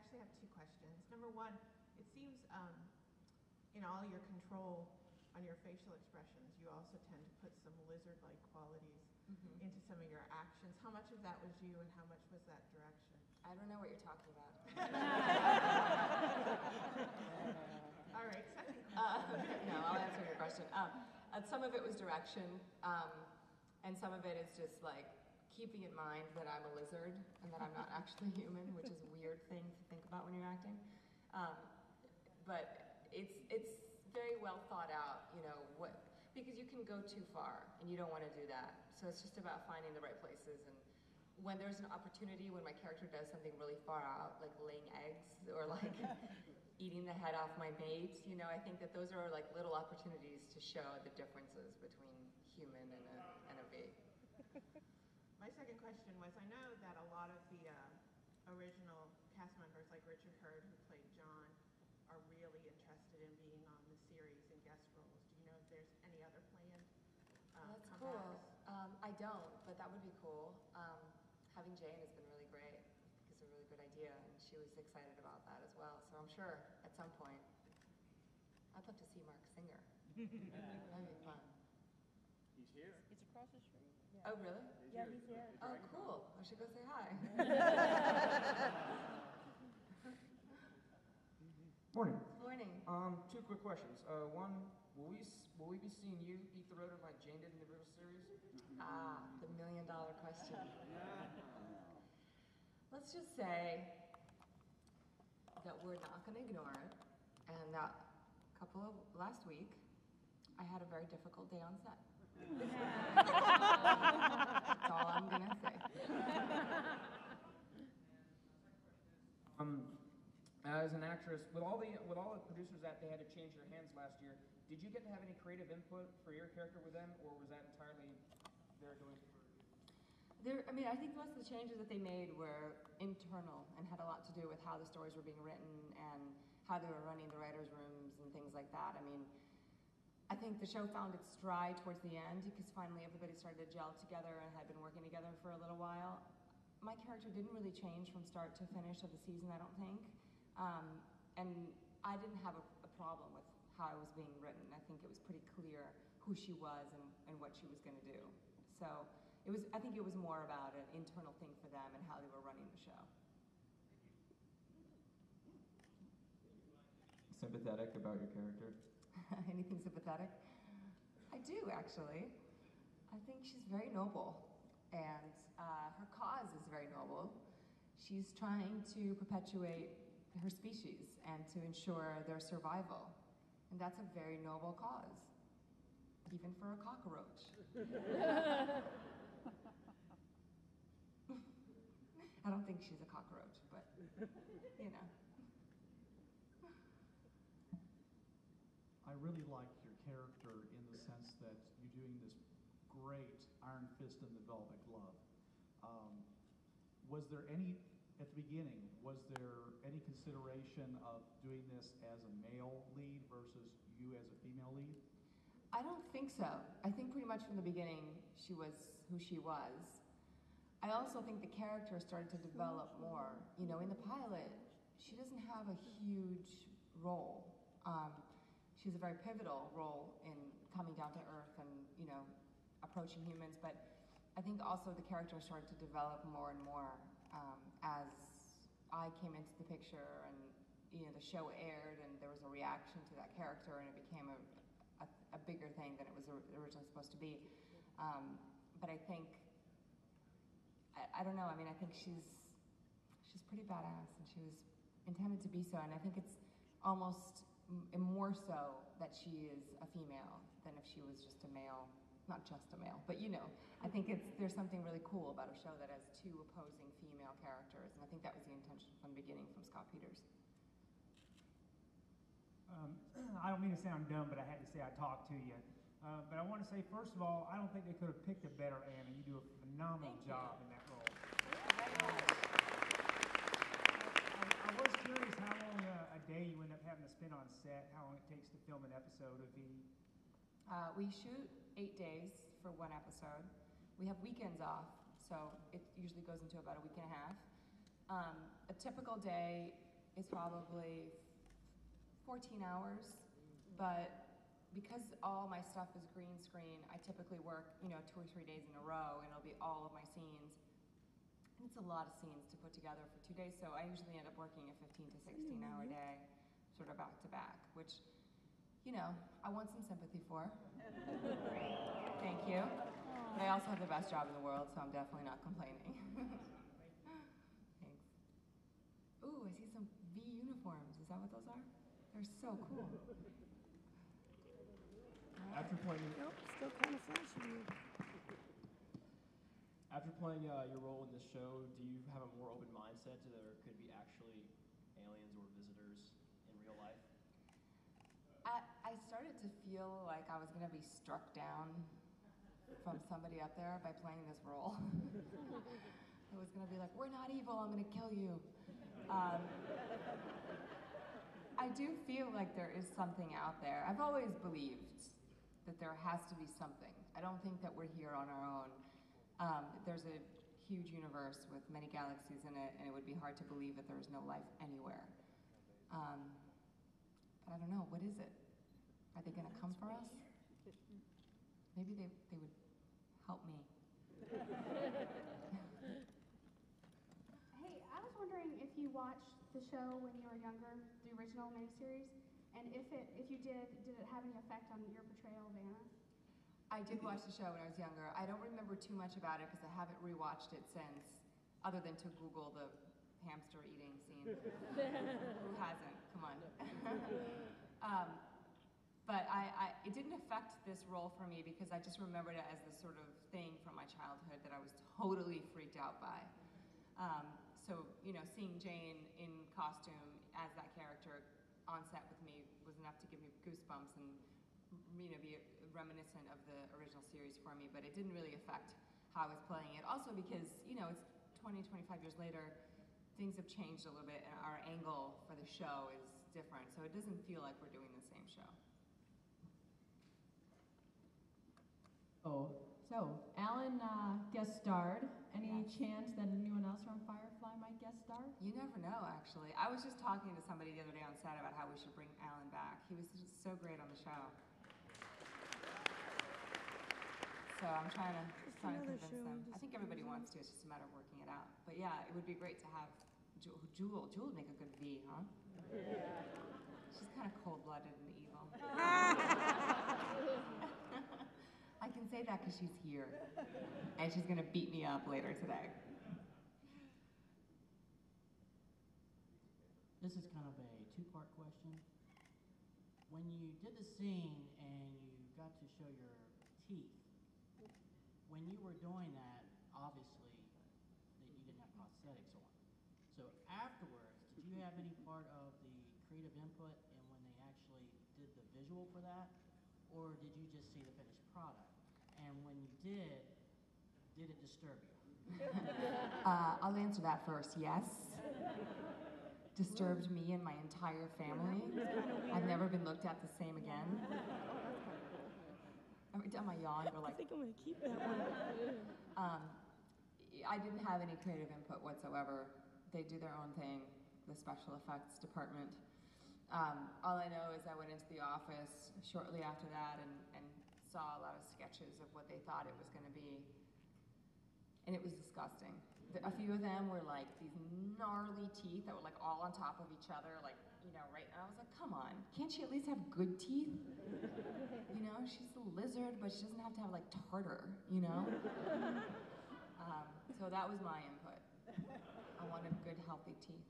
actually have two questions. Number one, it seems in all your control on your facial expressions, you also tend to put some lizard-like qualities into some of your actions. How much of that was you and how much was that direction? I don't know what you're talking about. All right, second question. No, I'll answer your question. Some of it was direction, and some of it is just like keeping in mind that I'm a lizard and that I'm not actually human, which is a weird thing to think about when you're acting. But it's very well thought out, you know, because you can go too far and you don't want to do that. So it's just about finding the right places, and when there's an opportunity, when my character does something really far out, like laying eggs or like eating the head off my mate, you know, I think that those are like little opportunities to show the differences between human and a bee. My second question was, I know that a lot of the original cast members, like Richard Hurd, who played John, are really interested in being on the series in guest roles. Do you know if there's any other planned That's comebacks? cool. I don't, but that would be cool. Having Jane has been really great. I think it's a really good idea, and she was excited about that as well. So I'm sure at some point, I'd love to see Mark Singer. That'd be fun. He's here. It's across the street. Yeah. Oh, really? Yeah, he's here. Oh, cool. I should go say hi. Morning. Morning. Two quick questions. One, will we be seeing you eat the rodent like Jane did in the real series? The $1 million question. Let's just say that we're not going to ignore it, and that last week, I had a very difficult day on set. That's all I'm going to say. As an actress, with all the producers that they had to change their hands last year, did you get to have any creative input for your character with them, or was that entirely their doing? I mean, I think most of the changes that they made were internal and had a lot to do with how the stories were being written and how they were running the writers' rooms and things like that. I mean, I think the show found its stride towards the end because finally everybody started to gel together and had been working together for a little while. My character didn't really change from start to finish of the season, I don't think. And I didn't have a problem with how it was being written. I think it was pretty clear who she was and what she was going to do. So I think it was more about an internal thing for them and how they were running the show. Sympathetic about your character? Anything sympathetic? I do, actually. I think she's very noble, and her cause is very noble. She's trying to perpetuate her species and to ensure their survival, and that's a very noble cause, even for a cockroach. I don't think she's a cockroach, but, you know. I really like your character in the sense that you're doing this great iron fist in the velvet glove. Was there any, at the beginning, was there any consideration of doing this as a male lead versus you as a female lead? I don't think so. I think pretty much from the beginning she was who she was. I also think the character started to develop more. You know, in the pilot, she doesn't have a huge role. She has a very pivotal role in coming down to Earth and, you know, approaching humans, but I think also the character started to develop more and more as I came into the picture and, you know, the show aired and there was a reaction to that character and it became a bigger thing than it was originally supposed to be. But I think, I don't know, I mean, I think she's pretty badass and she was intended to be so, and I think it's almost more so that she is a female than if she was just a male. Not just a male, but you know, I think there's something really cool about a show that has two opposing female characters, and I think that was the intention from the beginning from Scott Peters. I don't mean to sound dumb, but I had to say I talked to you. But I want to say, first of all, I don't think they could have picked a better Anna. You do a phenomenal job in that role. I was curious how long a day you end up having to spend on set, how long it takes to film an episode of V. We shoot 8 days for one episode. We have weekends off, so it usually goes into about a week and a half. A typical day is probably 14 hours, but because all my stuff is green screen, I typically work, 2 or 3 days in a row, and it'll be all of my scenes. And it's a lot of scenes to put together for 2 days, so I usually end up working a 15 to 16 hour day, sort of back to back, which, I want some sympathy for. Thank you. But I also have the best job in the world, so I'm definitely not complaining. Thanks. Ooh, I see some V uniforms. Is that what those are? They're so cool. After playing, Nope, still kind of flashy. After playing your role in this show, do you have a more open mindset to there could be actually aliens or visitors in real life? I started to feel like I was going to be struck down from somebody up there by playing this role. It was going to be like, we're not evil, I'm going to kill you. I do feel like there is something out there. I've always believed that there has to be something. I don't think that we're here on our own. There's a huge universe with many galaxies in it, and it would be hard to believe that there is no life anywhere. But I don't know, what is it? Are they gonna come for us? Maybe they would help me. Hey, I was wondering if you watched the show when you were younger, the original miniseries, and if you did it have any effect on your portrayal of Anna? I did watch the show when I was younger. I don't remember too much about it because I haven't rewatched it since, other than to Google the hamster eating scene. Who hasn't? Come on. But it didn't affect this role for me because I just remembered it as this sort of thing from my childhood that I was totally freaked out by. So, seeing Jane in costume as that character on set with me was enough to give me goosebumps and, be reminiscent of the original series for me, but it didn't really affect how I was playing it. Also because, it's 20, 25 years later, things have changed a little bit and our angle for the show is different, so it doesn't feel like we're doing the same show. So Alan guest starred. Any chance that anyone else from Firefly might guest star? You never know, actually. I was just talking to somebody the other day on set about how we should bring Alan back. He was just so great on the show. So I'm trying to convince them. I think everybody wants to. It's just a matter of working it out. But yeah, it would be great to have Jewel. Jewel would make a good V, huh? Yeah. She's kind of cold-blooded and evil. I can say that because she's here, and she's gonna beat me up later today. This is kind of a two-part question. When you did the scene and you got to show your teeth, when you were doing that, obviously, that you didn't have prosthetics on. So afterwards, did you have any part of the creative input in when they actually did the visual for that? Or did you just see the finished product? And when you did it disturb you? I'll answer that first. Yes. Disturbed me and my entire family. I've never been looked at the same again. Every time I yawn, we're like, I think I'm gonna keep that one. I didn't have any creative input whatsoever. They do their own thing, the special effects department. All I know is I went into the office shortly after that and saw a lot of sketches of what they thought it was gonna be. And it was disgusting. A few of them were like these gnarly teeth that were like all on top of each other, like, right? And I was like, come on, can't she at least have good teeth? She's a lizard, but she doesn't have to have like tartar, So that was my input. I wanted good, healthy teeth.